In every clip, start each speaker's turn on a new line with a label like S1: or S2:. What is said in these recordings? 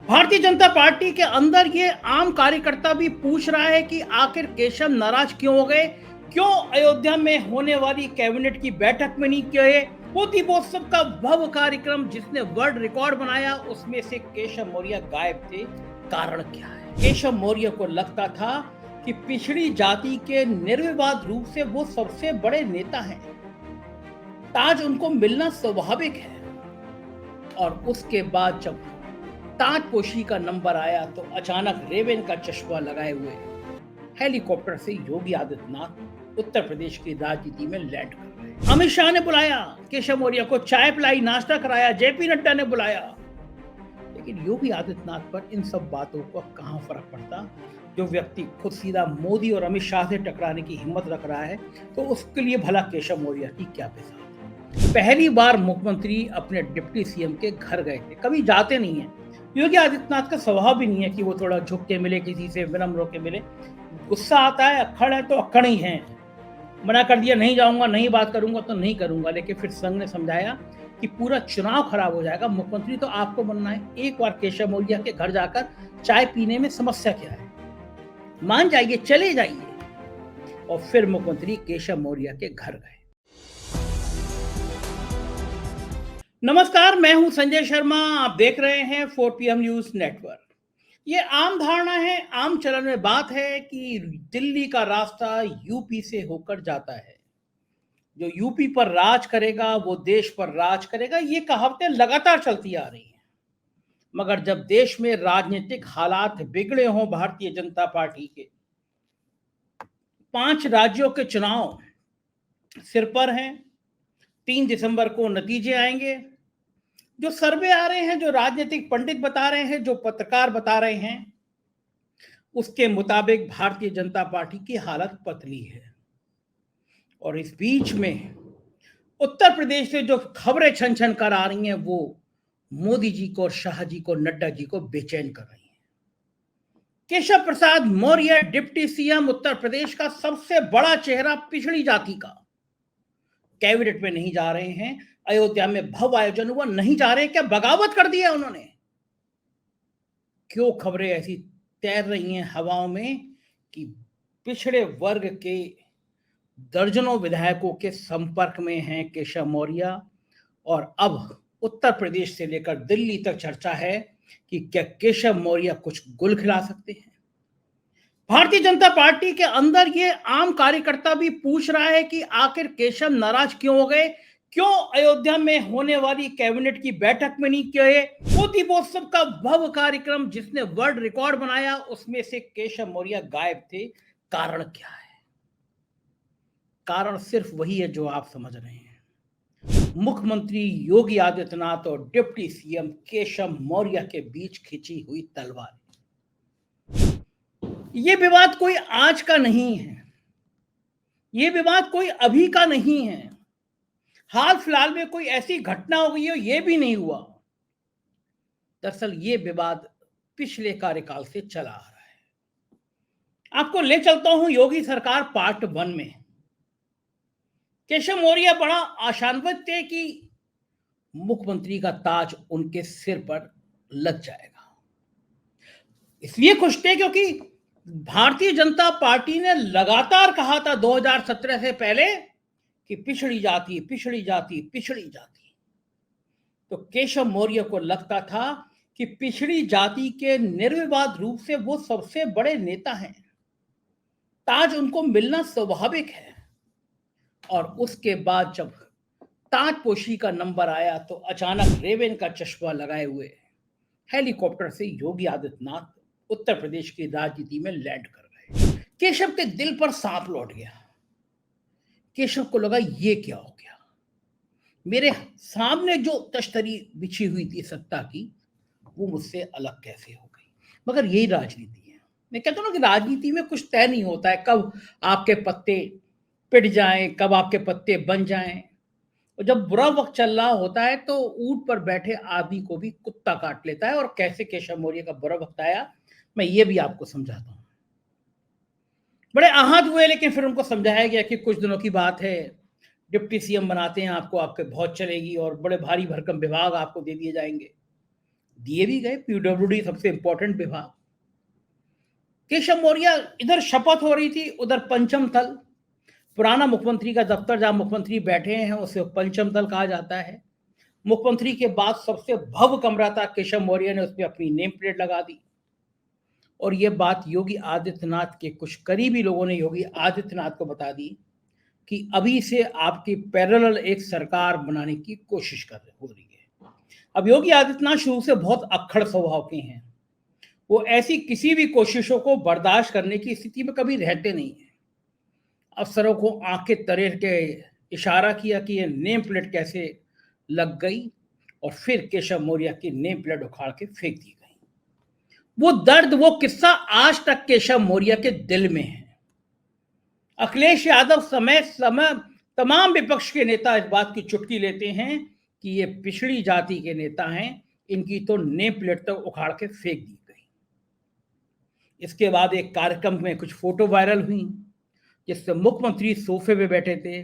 S1: Bharatiya Janata party के अंदर ये आम कार्यकर्ता भी पूछ रहा है कि आखिर केशव नाराज क्यों हो गए, क्यों अयोध्या में होने वाली कैबिनेट की बैठक में नहीं गए। वो दीपोत्सव का भव्य कार्यक्रम जिसने वर्ल्ड रिकॉर्ड बनाया, उसमें से केशव मौर्य गायब थे। कारण क्या है? केशव मौर्य को लगता था कि पिछड़ी जाति के निर्विवाद रूप से वो सबसे बड़े नेता हैं, ताज उनको मिलना स्वाभाविक है। और उसके बाद जब ताजपोशी का नंबर आया तो अचानक रेवेन का चश्मा लगाए हुए हेलीकॉप्टर से योगी आदित्यनाथ उत्तर प्रदेश की राजनीति में लैंड कर गए। अमित शाह ने बुलाया केशव मौर्य को, चाय पिलाई, नाश्ता कराया, जेपी नड्डा ने बुलाया, लेकिन योगी आदित्यनाथ पर इन सब बातों का कहां फर्क पड़ता। जो व्यक्ति खुद सीधा मोदी और अमित शाह से टकराने की हिम्मत रख रहा है, तो उसके लिए भला केशव मौर्य की क्या बेसात है। पहली बार मुख्यमंत्री अपने डिप्टी सीएम के घर गए थे, कभी जाते नहीं है। योगी आदित्यनाथ का स्वभाव भी नहीं है कि वो थोड़ा झुक के मिले, किसी से विनम्र होकर मिले। गुस्सा आता है, अक्खड़ है तो अक्खड़ ही है। मना कर दिया, नहीं जाऊंगा, नहीं बात करूंगा तो नहीं करूंगा, लेकिन फिर संघ ने समझाया कि पूरा चुनाव खराब हो जाएगा, मुख्यमंत्री तो आपको बनना है। एक बार केशव मौर्य के घर जाकर चाय पीने में समस्या क्या है, मान जाइए, चले जाइए। और फिर मुख्यमंत्री केशव मौर्य के घर गए। नमस्कार, मैं हूं संजय शर्मा, आप देख रहे हैं 4 PM न्यूज नेटवर्क। ये आम धारणा है, आम चलन में बात है कि दिल्ली का रास्ता यूपी से होकर जाता है। जो यूपी पर राज करेगा वो देश पर राज करेगा, ये कहावतें लगातार चलती आ रही हैं। मगर जब देश में राजनीतिक हालात बिगड़े हों, भारतीय जनता पार्टी के 5 राज्यों के चुनाव सिर पर हैं, 3 दिसंबर को नतीजे आएंगे। जो सर्वे आ रहे हैं, जो राजनीतिक पंडित बता रहे हैं, जो पत्रकार बता रहे हैं, उसके मुताबिक भारतीय जनता पार्टी की हालत पतली है। और इस बीच में उत्तर प्रदेश से जो खबरें छन छन कर आ रही हैं, वो मोदी जी को और शाह जी को, नड्डा जी को बेचैन कर रही हैं। केशव प्रसाद मौर्य डिप्टी सीएम उत्तर प्रदेश का सबसे बड़ा चेहरा पिछड़ी जाति का, कैबिनेट में नहीं जा रहे हैं। अयोध्या में भव्य आयोजन हुआ, नहीं जा रहे, क्या बगावत कर दिया उन्होंने? क्यों खबरें ऐसी तैर रही हैं हवाओं में कि पिछड़े वर्ग के दर्जनों विधायकों के संपर्क में हैं केशव मौर्य। और अब उत्तर प्रदेश से लेकर दिल्ली तक चर्चा है कि क्या केशव मौर्य कुछ गुल खिला सकते हैं। भारतीय जनता पार्टी के अंदर ये आम कार्यकर्ता भी पूछ रहा है कि आखिर केशव नाराज क्यों हो गए, क्यों अयोध्या में होने वाली कैबिनेट की बैठक में नहीं गए। वो दीपोत्सव का भव्य कार्यक्रम जिसने वर्ल्ड रिकॉर्ड बनाया, उसमें से केशव मौर्य गायब थे। कारण क्या है? कारण सिर्फ वही है जो आप समझ रहे हैं। मुख्यमंत्री योगी आदित्यनाथ और डिप्टी सीएम केशव मौर्य के बीच खिंची हुई तलवार। ये विवाद कोई आज का नहीं है, ये विवाद कोई अभी का नहीं है। हाल फिलहाल में कोई ऐसी घटना हो गई हो, ये भी नहीं हुआ। दरअसल ये विवाद पिछले कार्यकाल से चला आ रहा है। आपको ले चलता हूं योगी सरकार पार्ट 1 में। केशव मौर्य बड़ा आशान्वित थे कि मुख्यमंत्री का ताज उनके सिर पर लग जाएगा। इसलिए खुश थे क्योंकि भारतीय जनता पार्टी ने लगातार कहा था 2017 से पहले कि पिछड़ी जाति, पिछड़ी जाति, पिछड़ी जाति। तो केशव मौर्य को लगता था कि पिछड़ी जाति के निर्विवाद रूप से वो सबसे बड़े नेता हैं, ताज उनको मिलना स्वाभाविक है। और उसके बाद जब ताजपोशी का नंबर आया तो अचानक रेवेन का चश्मा लगाए हुए हेलीकॉप्टर से योगी आदित्यनाथ उत्तर प्रदेश की राजनीति में लैंड कर गए। केशव के दिल पर सांप लौट गया। केशव को लगा ये क्या हो गया, मेरे सामने जो तश्तरी बिछी हुई थी सत्ता की, वो मुझसे अलग कैसे हो गई। मगर यही राजनीति है। मैं कहता हूं ना कि राजनीति में कुछ तय नहीं होता है, कब आपके पत्ते पिट जाएं, कब आपके पत्ते बन जाएं। और जब बुरा वक्त चल रहा होता है तो ऊंट पर बैठे आदमी को भी कुत्ता काट लेता है। और कैसे केशव मौर्य का बुरा वक्त आया, मैं ये भी आपको समझाता हूं। बड़े आहत हुए, लेकिन फिर उनको समझाया गया कि कुछ दिनों की बात है, डिप्टी सीएम बनाते हैं आपको, आपके बहुत चलेगी और बड़े भारी भरकम विभाग आपको दे दिए जाएंगे। दिए भी गए। पीडब्ल्यूडी सबसे इंपॉर्टेंट विभाग। केशव मौर्य इधर शपथ हो रही थी, उधर पंचम तल, पुराना मुख्यमंत्री का दफ्तर जहां मुख्यमंत्री बैठे हैं उसे पंचम तल कहा जाता है। मुख्यमंत्री के बाद सबसे भव्य कमरा था, केशव मौर्य ने उसमें अपनी नेम प्लेट लगा दी। और ये बात योगी आदित्यनाथ के कुछ करीबी लोगों ने योगी आदित्यनाथ को बता दी कि अभी से आपकी पैरेलल एक सरकार बनाने की कोशिश हो रही है। अब योगी आदित्यनाथ शुरू से बहुत अक्खड़ स्वभाव के हैं, वो ऐसी किसी भी कोशिशों को बर्दाश्त करने की स्थिति में कभी रहते नहीं है। अफसरों को आंखें तरेर के इशारा किया कि ये नेम प्लेट कैसे लग गई, और फिर केशव मौर्य की नेम प्लेट उखाड़ के फेंक दी गई। वो दर्द, वो किस्सा आज तक केशव मौर्य के दिल में है। अखिलेश यादव समय समय तमाम विपक्ष के नेता इस बात की चुटकी लेते हैं कि ये पिछड़ी जाति के नेता हैं, इनकी तो नेम प्लेट तक उखाड़ के फेंक दी गई। इसके बाद एक कार्यक्रम में कुछ फोटो वायरल हुई जिससे मुख्यमंत्री सोफे पे बैठे थे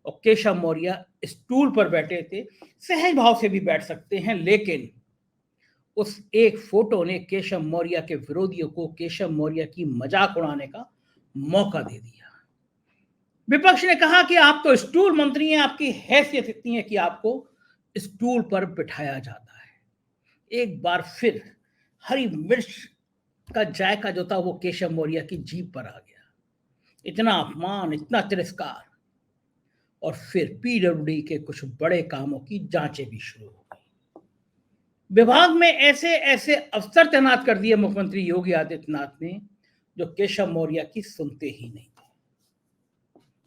S1: और केशव मौर्य स्टूल पर बैठे थे। सहज भाव से भी बैठ सकते हैं, लेकिन उस एक फोटो ने केशव मौर्य के विरोधियों को केशव मौर्य की मजाक उड़ाने का मौका दे दिया। विपक्ष ने कहा कि आप तो स्टूल मंत्री हैं, आपकी हैसियत इतनी है कि आपको स्टूल पर बिठाया जाता है। एक बार फिर हरी मिर्च का जायका जो था वो केशव मौर्य की जीभ पर आ गया। इतना अपमान, इतना तिरस्कार, और फिर पीडब्ल्यूडी के कुछ बड़े कामों की जांचें भी शुरू हो गई। विभाग में ऐसे ऐसे अफसर तैनात कर दिए मुख्यमंत्री योगी आदित्यनाथ ने जो केशव मौर्य की सुनते ही नहीं थे।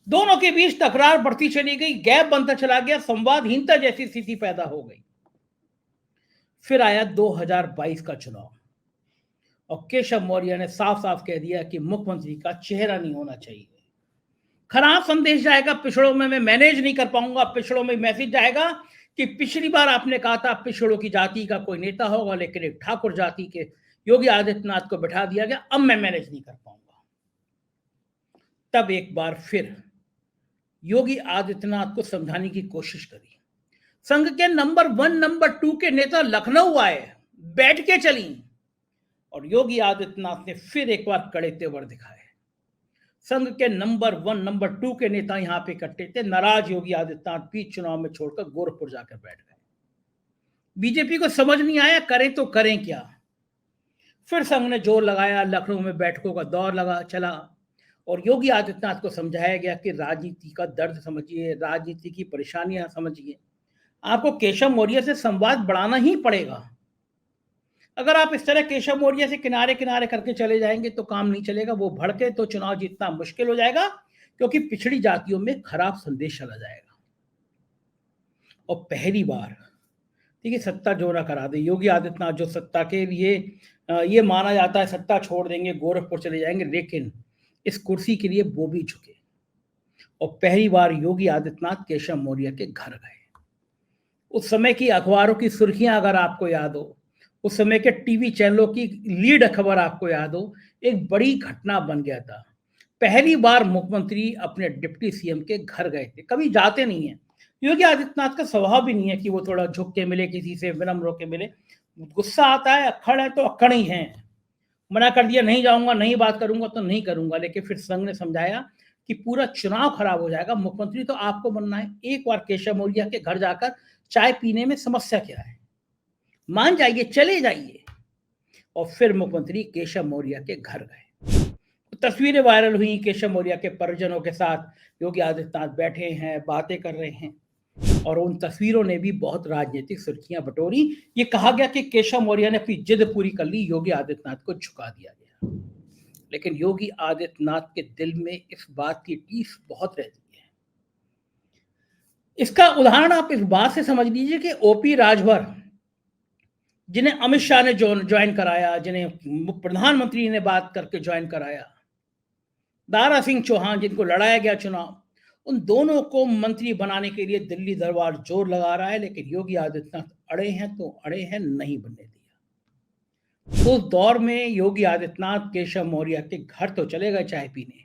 S1: दोनों के बीच तकरार बढ़ती चली गई, गैप बनता चला गया, संवादहीनता जैसी स्थिति पैदा हो गई। फिर आया 2022 का चुनाव और केशव मौर्य ने साफ साफ कह दिया कि मुख्यमंत्री का चेहरा नहीं होना चाहिए। खराब संदेश जाएगा, पिछड़ों में मैं मैनेज नहीं कर पाऊंगा। पिछड़ों में मैसेज जाएगा कि पिछली बार आपने कहा था पिछड़ों की जाति का कोई नेता होगा, लेकिन एक ठाकुर जाति के योगी आदित्यनाथ को बैठा दिया गया, अब मैं मैनेज नहीं कर पाऊंगा। तब एक बार फिर योगी आदित्यनाथ को समझाने की कोशिश करी। संघ के नंबर 1 नंबर 2 के नेता लखनऊ आए, बैठ के चली, और योगी आदित्यनाथ ने फिर एक बार कड़े तेवर दिखाए। संघ के नंबर 1 नंबर 2 के नेता यहां पे इकट्ठे थे। नाराज योगी आदित्यनाथ बीच चुनाव में छोड़कर गोरखपुर जाकर बैठ गए। बीजेपी को समझ नहीं आया करें तो करें क्या। फिर संघ ने जोर लगाया, लखनऊ में बैठकों का दौर चला और योगी आदित्यनाथ को समझाया गया कि राजनीति का दर्द समझिए, राजनीति की परेशानियां समझिए, आपको केशव मौर्य से संवाद बढ़ाना ही पड़ेगा। अगर आप इस तरह केशव मौर्य से किनारे किनारे करके चले जाएंगे तो काम नहीं चलेगा। वो भड़के तो चुनाव जीतना मुश्किल हो जाएगा, क्योंकि पिछड़ी जातियों में खराब संदेश चला जाएगा। और पहली बार देखिए सत्ता जोड़ा करा दे योगी आदित्यनाथ, जो सत्ता के लिए ये माना जाता है सत्ता छोड़ देंगे, गोरखपुर चले जाएंगे, लेकिन इस कुर्सी के लिए वो भी झुके। और पहली बार योगी आदित्यनाथ केशव मौर्य के घर गए। उस समय की अखबारों की सुर्खियां अगर आपको याद हो, उस समय के टीवी चैनलों की लीड खबर आपको याद हो, एक बड़ी घटना बन गया था। पहली बार मुख्यमंत्री अपने डिप्टी सीएम के घर गए थे। कभी जाते नहीं है, योगी आदित्यनाथ का स्वभाव भी नहीं है कि वो थोड़ा झुक के मिले, किसी से विनम्र होकर मिले। गुस्सा आता है, अक्खड़ है तो अक्खड़ ही है। मना कर दिया, नहीं जाऊंगा, नहीं बात करूंगा तो नहीं करूंगा। लेकिन फिर संघ ने समझाया कि पूरा चुनाव खराब हो जाएगा, मुख्यमंत्री तो आपको बनना है। एक बार केशव मौर्य के घर जाकर चाय पीने में समस्या क्या है, मान जाइए, चले जाइए। और फिर मुख्यमंत्री केशव मौर्य के घर गए। तो तस्वीरें वायरल हुई, केशव मौर्य के परिजनों के साथ योगी आदित्यनाथ बैठे हैं, बातें कर रहे हैं, और उन तस्वीरों ने भी बहुत राजनीतिक सुर्खियां बटोरी। ये कहा गया कि केशव मौर्य ने अपनी जिद पूरी कर ली, योगी आदित्यनाथ को झुका दिया गया। लेकिन योगी आदित्यनाथ के दिल में इस बात की टीस बहुत रहती है। इसका उदाहरण आप इस बात से समझ लीजिए कि ओपी राजभर, जिन्हें अमित शाह ने ज्वाइन कराया, जिन्हें प्रधानमंत्री ने बात करके ज्वाइन कराया, दारा सिंह चौहान जिनको लड़ाया गया चुनाव, उन दोनों को मंत्री बनाने के लिए दिल्ली दरबार जोर लगा रहा है। लेकिन योगी आदित्यनाथ अड़े हैं तो अड़े हैं, नहीं बनने दिया। उस दौर में योगी आदित्यनाथ केशव मौर्य के घर तो चले गए चाय पीने,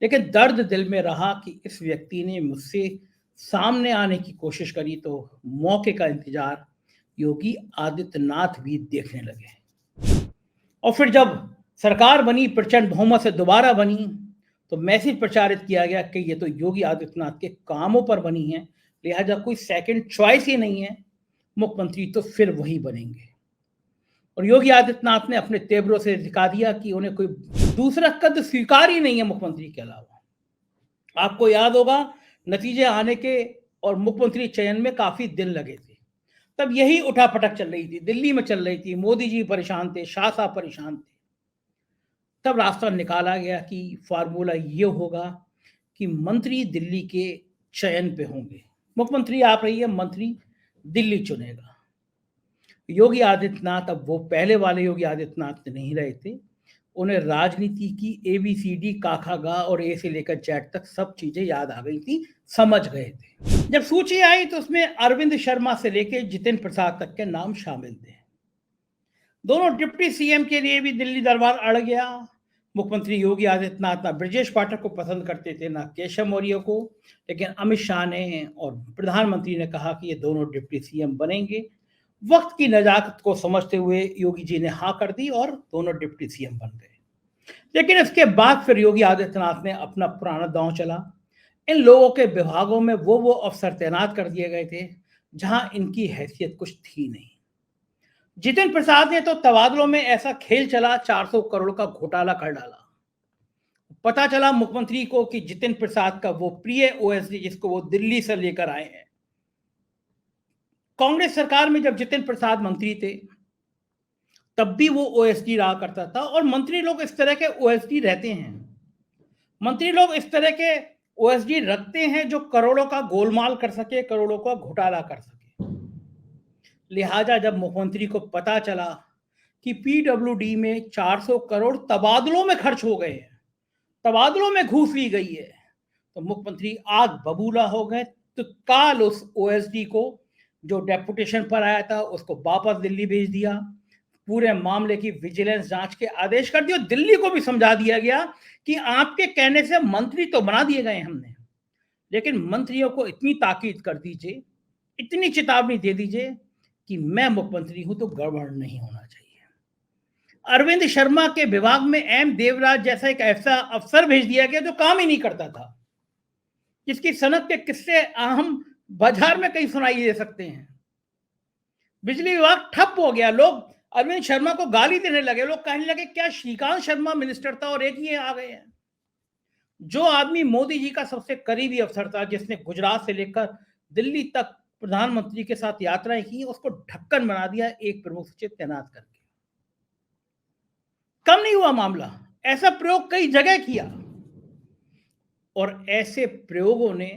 S1: लेकिन दर्द दिल में रहा कि इस व्यक्ति ने मुझसे सामने आने की कोशिश करी तो मौके का इंतजार योगी आदित्यनाथ भी देखने लगे। और फिर जब सरकार बनी, प्रचंड बहुमत से दोबारा बनी, तो मैसेज प्रचारित किया गया कि ये तो योगी आदित्यनाथ के कामों पर बनी है, लिहाजा कोई सेकंड चॉइस ही नहीं है, मुख्यमंत्री तो फिर वही बनेंगे। और योगी आदित्यनाथ ने अपने तेवरों से दिखा दिया कि उन्हें कोई दूसरा कद स्वीकार ही नहीं है मुख्यमंत्री के अलावा। आपको याद होगा, नतीजे आने के और मुख्यमंत्री चयन में काफी दिन लगे थे। तब यही उठापटक चल रही थी, दिल्ली में चल रही थी, मोदी जी परेशान थे, शाह साहब परेशान थे। तब रास्ता निकाला गया कि फार्मूला ये होगा कि मंत्री दिल्ली के चयन पे होंगे। मुख्यमंत्री आप रही है, मंत्री दिल्ली चुनेगा। योगी आदित्यनाथ अब वो पहले वाले योगी आदित्यनाथ नहीं रहे थे। उन्हें राजनीति की ABCD काखा गा और ए से लेकर जेड तक सब चीजें याद आ गई थी, समझ गए थे। जब सूची आई तो उसमें अरविंद शर्मा से लेकर जितेंद्र प्रसाद तक के नाम शामिल थे। दोनों डिप्टी सीएम के लिए भी दिल्ली दरबार अड़ गया। मुख्यमंत्री योगी आदित्यनाथ ना ब्रजेश पाठक को पसंद करते थे, ना केशव मौर्य को, लेकिन अमित शाह ने और प्रधानमंत्री ने कहा कि ये दोनों डिप्टी सीएम बनेंगे। वक्त की नजाकत को समझते हुए योगी जी ने हाँ कर दी और दोनों डिप्टी सीएम बन गए। लेकिन इसके बाद फिर योगी आदित्यनाथ ने अपना पुराना दांव चला। इन लोगों के विभागों में वो अफसर तैनात कर दिए गए थे जहां इनकी हैसियत कुछ थी नहीं। जितेंद्र प्रसाद ने तो तबादलों में ऐसा खेल चला, 400 करोड़ का घोटाला कर डाला। पता चला मुख्यमंत्री को कि जितेंद्र प्रसाद का वो प्रिय OSD जिसको वो दिल्ली से लेकर आए हैं, कांग्रेस सरकार में जब जितेंद्र प्रसाद मंत्री थे तब भी वो OSD रहा करता था। और मंत्री लोग इस तरह के OSD रहते हैं, मंत्री लोग इस तरह के OSD रखते हैं जो करोड़ों का गोलमाल कर सके, करोड़ों का घोटाला कर सके। लिहाजा जब मुख्यमंत्री को पता चला कि PWD में 400 करोड़ तबादलों में खर्च हो गए हैं, तबादलों में घूस ली गई है, तो मुख्यमंत्री आग बबूला हो गए। तो काल उस OSD को जो डेपुटेशन पर आया था उसको वापस दिल्ली भेज दिया। पूरे मामले की विजिलेंस जांच के आदेश कर दिए। दिल्ली को भी समझा दिया गया कि आपके कहने से मंत्री तो बना दिए गए हमने, लेकिन मंत्रियों को इतनी ताकीद कर दीजिए, इतनी चेतावनी दे दीजिए कि मैं मुख्यमंत्री हूं तो गड़बड़ नहीं होना चाहिए। अरविंद शर्मा के विभाग में M देवराज जैसा एक ऐसा अफसर भेज दिया गया जो काम ही नहीं करता था, जिसकी सनक के किस्से हम बाजार में कहीं सुनाई दे सकते हैं। बिजली विभाग ठप हो गया, लोग अरविंद शर्मा को गाली देने लगे, लोग कहने लगे क्या श्रीकांत शर्मा मिनिस्टर था और एक ये आ गए हैं। जो आदमी मोदी जी का सबसे करीबी अफसर था, जिसने गुजरात से लेकर दिल्ली तक प्रधानमंत्री के साथ यात्राएं की, उसको ढक्कन बना दिया एक प्रमुख सचिव तैनात करके। कम नहीं हुआ मामला, ऐसा प्रयोग कई जगह किया और ऐसे प्रयोगों ने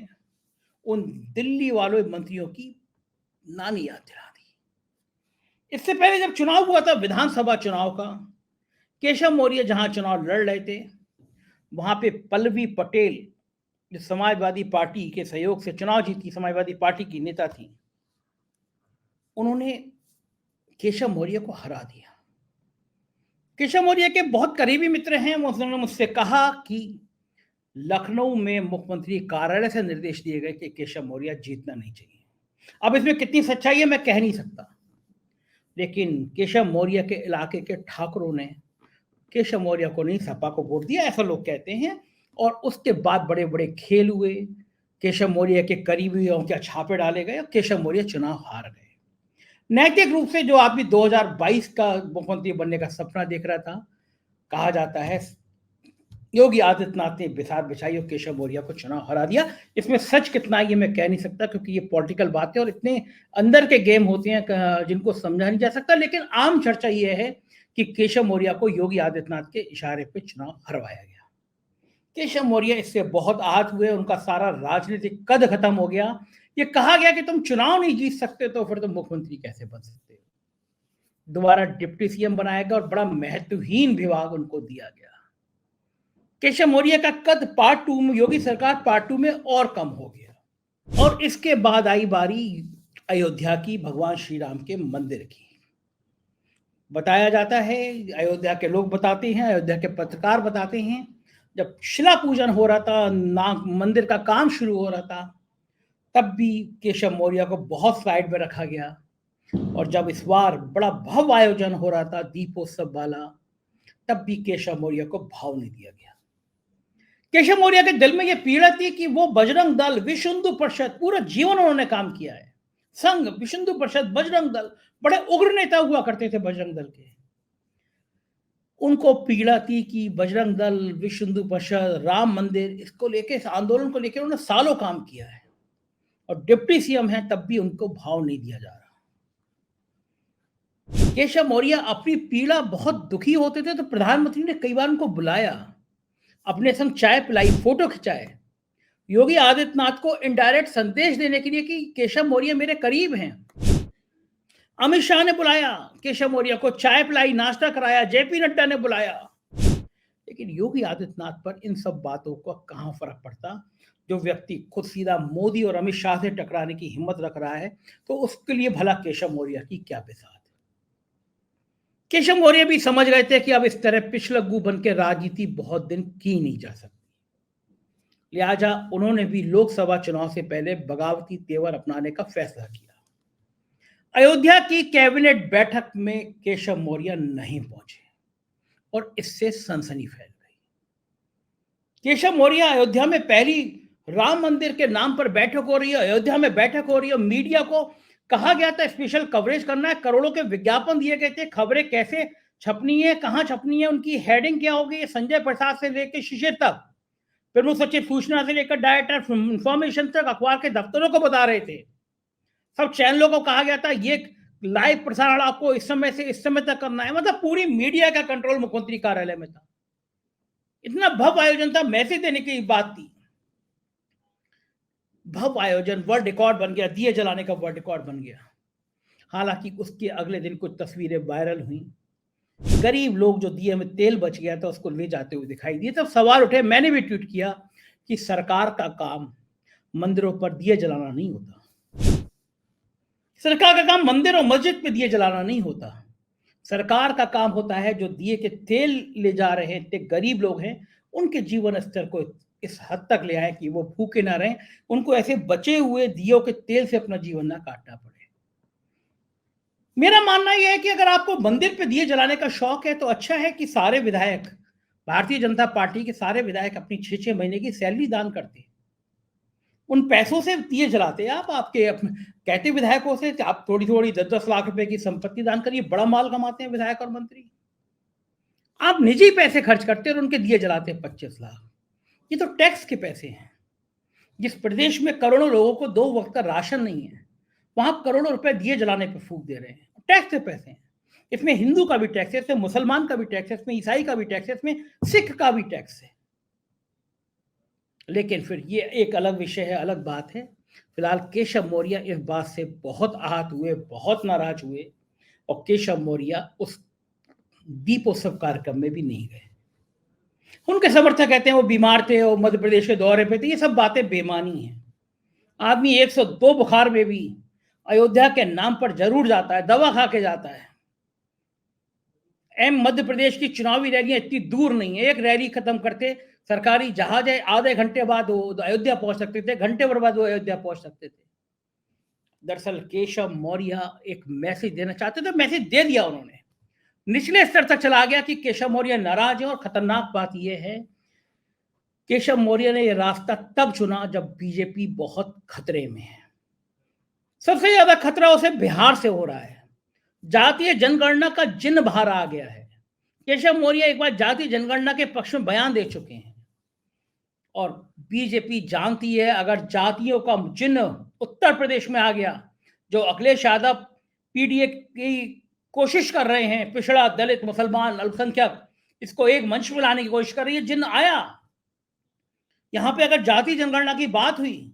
S1: उन दिल्ली वालों मंत्रियों की नानी याद दिला दी। इससे पहले जब चुनाव हुआ था विधानसभा चुनाव का, केशव मौर्य जहां चुनाव लड़ रहे थे, वहां पे पल्लवी पटेल जो समाजवादी पार्टी के सहयोग से चुनाव जीती, समाजवादी पार्टी की नेता थी, उन्होंने केशव मौर्य को हरा दिया। केशव मौर्य के बहुत करीबी मित्र हैं, उन्होंने मुझसे कहा कि लखनऊ में मुख्यमंत्री कार्यालय से निर्देश दिए गए कि केशव मौर्य जीतना नहीं चाहिए। अब इसमें कितनी सच्चाई है मैं कह नहीं सकता, लेकिन केशव मौर्य के इलाके के ठाकुरों ने केशव मौर्य को नहीं सपा को वोट दिया, ऐसा लोग कहते हैं। और उसके बाद बड़े बड़े खेल हुए, केशव मौर्य के करीबियों के छापे डाले गए और केशव मौर्य चुनाव हार गए। नैतिक रूप से जो आदमी 2022 का मुख्यमंत्री बनने का सपना देख रहा था, कहा जाता है योगी आदित्यनाथ ने बिसात बिछाई और केशव मौर्य को चुनाव हरा दिया। इसमें सच कितना ये मैं कह नहीं सकता, क्योंकि ये पॉलिटिकल बातें और इतने अंदर के गेम होते हैं जिनको समझा नहीं जा सकता। लेकिन आम चर्चा ये है कि केशव मौर्य को योगी आदित्यनाथ के इशारे पे चुनाव हरवाया गया। केशव मौर्य इससे बहुत आहत हुए, उनका सारा राजनीतिक कद खत्म हो गया। ये कहा गया कि तुम चुनाव नहीं जीत सकते तो फिर तुम मुख्यमंत्री कैसे बन सकते हो। दोबारा डिप्टी सीएम बनाया गया और बड़ा महत्वहीन विभाग उनको दिया गया। केशव मौर्य का कद पार्ट 2 में, योगी सरकार पार्ट 2 में और कम हो गया। और इसके बाद आई बारी अयोध्या की, भगवान श्री राम के मंदिर की। बताया जाता है, अयोध्या के लोग बताते हैं, अयोध्या के पत्रकार बताते हैं, जब शिला पूजन हो रहा था, मंदिर का काम शुरू हो रहा था, तब भी केशव मौर्य को बहुत साइड में रखा गया। और जब इस बार बड़ा भव्य आयोजन हो रहा था दीपोत्सव वाला, तब भी केशव मौर्य को भाव नहीं दिया गया। केशव मौर्य के दिल में यह पीड़ा थी कि वो बजरंग दल, विश्व हिंदू परिषद, पूरा जीवन उन्होंने काम किया है। संघ, विश्व हिंदू परिषद, बजरंग दल, बड़े उग्र नेता हुआ करते थे बजरंग दल के। उनको पीड़ा थी कि बजरंग दल, विश्व हिंदू परिषद, राम मंदिर, इसको लेके, इस आंदोलन को लेकर उन्होंने सालों काम किया है और डिप्टी सीएम है, तब भी उनको भाव नहीं दिया जा रहा। केशव मौर्य अपनी पीड़ा, बहुत दुखी होते थे तो प्रधानमंत्री ने कई बार उनको बुलाया, अपने संग चाय पिलाई, फोटो खिंचाए। योगी आदित्यनाथ को इनडायरेक्ट संदेश देने के लिए कि केशव मौर्य मेरे करीब हैं। अमित शाह ने बुलाया केशव मौर्य को, चाय पिलाई, नाश्ता कराया, जेपी नड्डा ने बुलाया। लेकिन योगी आदित्यनाथ पर इन सब बातों का कहां फर्क पड़ता। जो व्यक्ति खुद सीधा मोदी और अमित शाह से टकराने की हिम्मत रख रहा है, तो उसके लिए भला केशव मौर्य की क्या बिसात। केशव मौर्य भी समझ गए थे कि अब इस तरह पिछलग्गू बन के राजनीति बहुत दिन की नहीं जा सकती। लिहाजा उन्होंने भी लोकसभा चुनाव से पहले बगावती तेवर अपनाने का फैसला किया। अयोध्या की कैबिनेट बैठक में केशव मौर्य नहीं पहुंचे और इससे सनसनी फैल गई। केशव मौर्य, अयोध्या में पहली राम मंदिर के नाम पर बैठक हो रही है, अयोध्या में बैठक हो रही है, मीडिया को कहा गया था स्पेशल कवरेज करना है, करोड़ों के विज्ञापन दिए गए थे, खबरें कैसे छपनी है, कहां छपनी है, उनकी हेडिंग क्या होगी, संजय प्रसाद से लेकर शिशिर तक, प्रमुख सचिव सूचना से लेकर डायरेक्टर इंफॉर्मेशन तक अखबार के दफ्तरों को बता रहे थे। सब चैनलों को कहा गया था ये लाइव प्रसारण आपको इस समय से इस समय तक करना है। मतलब पूरी मीडिया का कंट्रोल मुख्यमंत्री कार्यालय में था। इतना भव्य आयोजन था, मैसेज देने की बात थी। भव्य आयोजन वर्ल्ड रिकॉर्ड बन गया, दिए जलाने का वर्ल्ड रिकॉर्ड बन गया। हालांकि उसके अगले दिन कुछ तस्वीरें वायरल हुई, गरीब लोग जो दिए में तेल बच गया था उसको ले जाते हुए दिखाई दिए। तब सवाल उठे, मैंने भी ट्वीट किया कि सरकार का काम मंदिरों पर दिए जलाना नहीं होता। सरकार का काम मंदिर और मस्जिद पे दिए जलाना नहीं होता। सरकार का काम होता है जो दिए के तेल ले जा रहे हैं, गरीब लोग हैं, उनके जीवन स्तर को इस हद तक ले आए कि वो भूखे ना रहें, उनको ऐसे बचे हुए दियों के तेल से अपना जीवन ना काटना पड़े। मेरा मानना यह है कि अगर आपको मंदिर पे दिए जलाने का शौक है तो अच्छा है कि सारे विधायक, भारतीय जनता पार्टी के सारे विधायक अपनी 6-6 महीने की सैलरी दान करते, उन पैसों से दिए जलाते। आप आपके कहते विधायकों से आप थोड़ी थोड़ी 10-10 लाख रुपए की संपत्ति दान करिए, बड़ा माल कमाते हैं विधायक और मंत्री। आप निजी पैसे खर्च करते हैं और उनके दिए जलाते हैं 25 लाख। ये तो टैक्स के पैसे हैं। जिस प्रदेश में करोड़ों लोगों को 2 वक्त का राशन नहीं है, वहां करोड़ों रुपए दिए जलाने पर फूंक दे रहे हैं। टैक्स के पैसे हैं। इसमें हिंदू का भी टैक्स है, इसमें मुसलमान का भी टैक्स है, इसमें ईसाई का भी टैक्स है, इसमें सिख का भी टैक्स है। लेकिन फिर ये एक अलग विषय है, अलग बात है। फिलहाल केशव मौर्य इस बात से बहुत आहत हुए, बहुत नाराज हुए और केशव मौर्य उस दीपोत्सव कार्यक्रम में भी नहीं गए। उनके समर्थक कहते हैं वो बीमार थे, वो मध्य प्रदेश के दौरे पे थे। ये सब बातें बेमानी हैं। आदमी 102 बुखार में भी अयोध्या के नाम पर जरूर जाता है, दवा खा के जाता है। मध्य प्रदेश की चुनावी रैलियां इतनी दूर नहीं है, एक रैली खत्म करते सरकारी जहाज है, आधे घंटे बाद वो अयोध्या पहुंच सकते थे, घंटे भर बाद वो अयोध्या पहुंच सकते थे। दरअसल केशव मौर्य एक मैसेज देना चाहते थे, मैसेज दे दिया उन्होंने, निचले स्तर तक चला गया कि केशव मौर्य नाराज है। और खतरनाक बात यह है, केशव मौर्य ने यह रास्ता तब चुना जब बीजेपी बहुत खतरे में है। सबसे ज्यादा खतरा उसे बिहार से हो रहा है। जातीय जनगणना का जिन्न बाहर आ गया है। केशव मौर्य एक बार जातीय जनगणना के पक्ष में बयान दे चुके हैं और बीजेपी जानती है अगर जातियों का चिन्ह उत्तर प्रदेश में आ गया, जो अखिलेश यादव पीडीए की कोशिश कर रहे हैं, पिछड़ा, दलित, मुसलमान, अल्पसंख्यक, इसको एक मंच में लाने की कोशिश कर रही है, जिन्न आया, यहां पे अगर जातीय जनगणना की बात हुई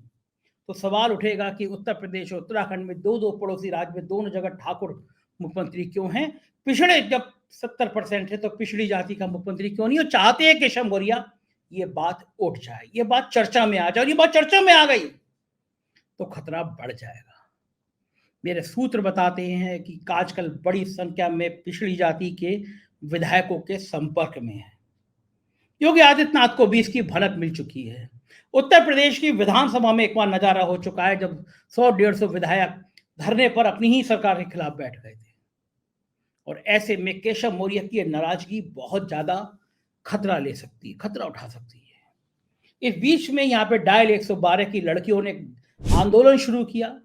S1: तो सवाल उठेगा कि उत्तर प्रदेश और उत्तराखंड में दो पड़ोसी राज्य में दोनों जगह ठाकुर मुख्यमंत्री क्यों हैं? पिछड़े जब 70% है तो पिछड़ी जाति का मुख्यमंत्री क्यों नहीं? और चाहते हैं केशव मौर्य ये बात उठ जाए, ये बात चर्चा में आ जाए, और ये बात चर्चा में आ गई तो खतरा बढ़ जाएगा। मेरे सूत्र बताते हैं कि आजकल बड़ी संख्या में पिछड़ी जाति के विधायकों के संपर्क में है। योगी आदित्यनाथ को भी इसकी भनक मिल चुकी है। उत्तर प्रदेश की विधानसभा में एक बार नजारा हो चुका है जब 100-150 विधायक धरने पर अपनी ही सरकार के खिलाफ बैठ गए थे। और ऐसे में केशव मौर्य की नाराजगी बहुत ज्यादा खतरा ले सकती है, खतरा उठा सकती है। इस बीच में यहाँ पे डायल 112 की लड़कियों ने आंदोलन शुरू किया,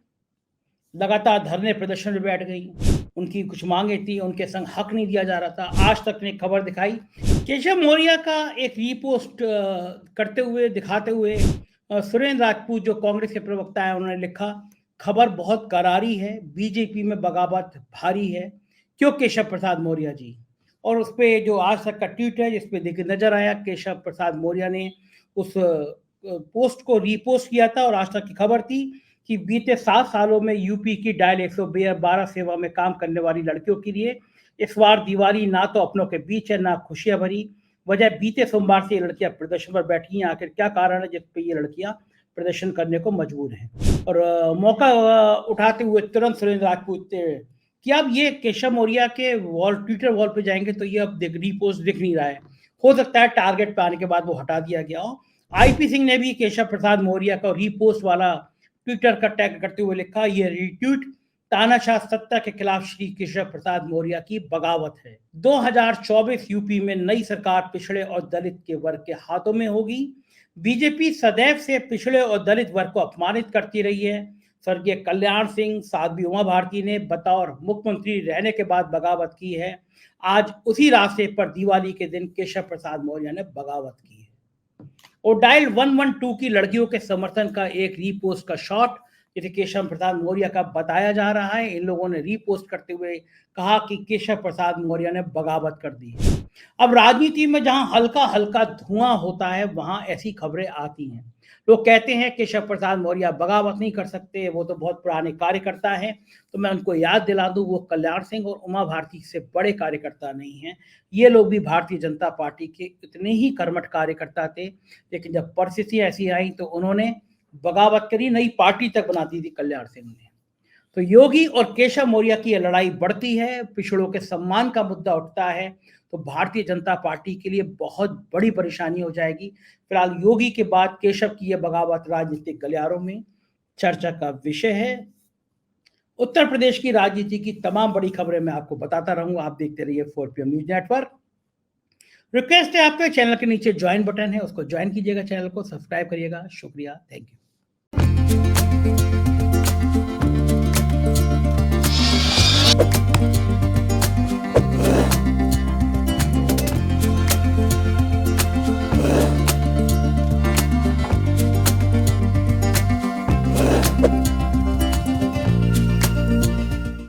S1: लगातार धरने प्रदर्शन में बैठ गई। उनकी कुछ मांगे थी, उनके संग हक नहीं दिया जा रहा था। आज तक ने खबर दिखाई, केशव मौर्य का एक रीपोस्ट करते हुए, दिखाते हुए सुरेंद्र राजपूत जो कांग्रेस के प्रवक्ता है, उन्होंने लिखा, खबर बहुत करारी है, बीजेपी में बगावत भारी है, क्यों केशव प्रसाद मौर्य जी। और उस पर जो आज तक का ट्वीट है, जिसपे देखिए नजर आया, केशव प्रसाद मौर्य ने उस पोस्ट को रीपोस्ट किया था। और आज तक की खबर थी कि बीते 7 सालों में यूपी की डायल 112 सेवा में काम करने वाली लड़कियों के लिए इस बार दिवाली ना तो अपनों के बीच है, ना खुशियां भरी। वजह बीते सोमवार से ये लड़कियां प्रदर्शन पर बैठी हैं। आखिर क्या कारण है जिस पे ये लड़कियां प्रदर्शन करने को मजबूर हैं? और मौका उठाते हुए तुरंत सुरेंद्र राजपूत कि अब ये केशव मौर्य के वॉल, ट्विटर वॉल पे जाएंगे तो ये अब रीपोस्ट दिख नहीं रहा है, हो सकता है टारगेट पे आने के बाद वो हटा दिया गया हो। आईपी सिंह ने भी केशव प्रसाद मौर्य का रीपोस्ट वाला ट्विटर का टैग करते हुए लिखा, ये रीट्वीट तानाशाह सत्ता के खिलाफ श्री केशव प्रसाद मौर्य की बगावत है। 2024 यूपी में नई सरकार पिछड़े और दलित के वर्ग के हाथों में होगी। बीजेपी सदैव से पिछड़े और दलित वर्ग को अपमानित करती रही है। स्वर्गीय कल्याण सिंह, साध्वी उमा भारती ने बतौर मुख्यमंत्री रहने के बाद बगावत की है। आज उसी रास्ते पर दिवाली के दिन केशव प्रसाद मौर्य ने बगावत की है। और डायल 112 की लड़कियों के समर्थन का एक रीपोस्ट का शॉट जिसे केशव प्रसाद मौर्य का बताया जा रहा है। इन लोगों ने रीपोस्ट करते हुए कहा कि केशव प्रसाद मौर्य ने बगावत कर दी है। अब राजनीति में जहां हल्का हल्का धुआं होता है, वहां ऐसी खबरें आती हैं। लोग कहते हैं केशव प्रसाद मौर्य बगावत नहीं कर सकते, वो तो बहुत पुराने कार्यकर्ता हैं। तो मैं उनको याद दिला दूं, वो कल्याण सिंह और उमा भारती से बड़े कार्यकर्ता नहीं हैं। ये लोग भी भारतीय जनता पार्टी के इतने ही कर्मठ कार्यकर्ता थे, लेकिन जब परिस्थितियां ऐसी आई तो उन्होंने बगावत करी, नई पार्टी तक बना दी थी कल्याण सिंह ने। तो योगी और केशव मौर्य की लड़ाई बढ़ती है, पिछड़ों के सम्मान का मुद्दा उठता है, तो भारतीय जनता पार्टी के लिए बहुत बड़ी परेशानी हो जाएगी। फिलहाल योगी के बाद केशव की यह बगावत राजनीतिक गलियारों में चर्चा का विषय है। उत्तर प्रदेश की राजनीति की तमाम बड़ी खबरें मैं आपको बताता रहूंगा। आप देखते रहिए 4PM न्यूज नेटवर्क। रिक्वेस्ट है आपके, चैनल के नीचे ज्वाइन बटन है, उसको ज्वाइन कीजिएगा, चैनल को सब्सक्राइब करिएगा। शुक्रिया, थैंक यू।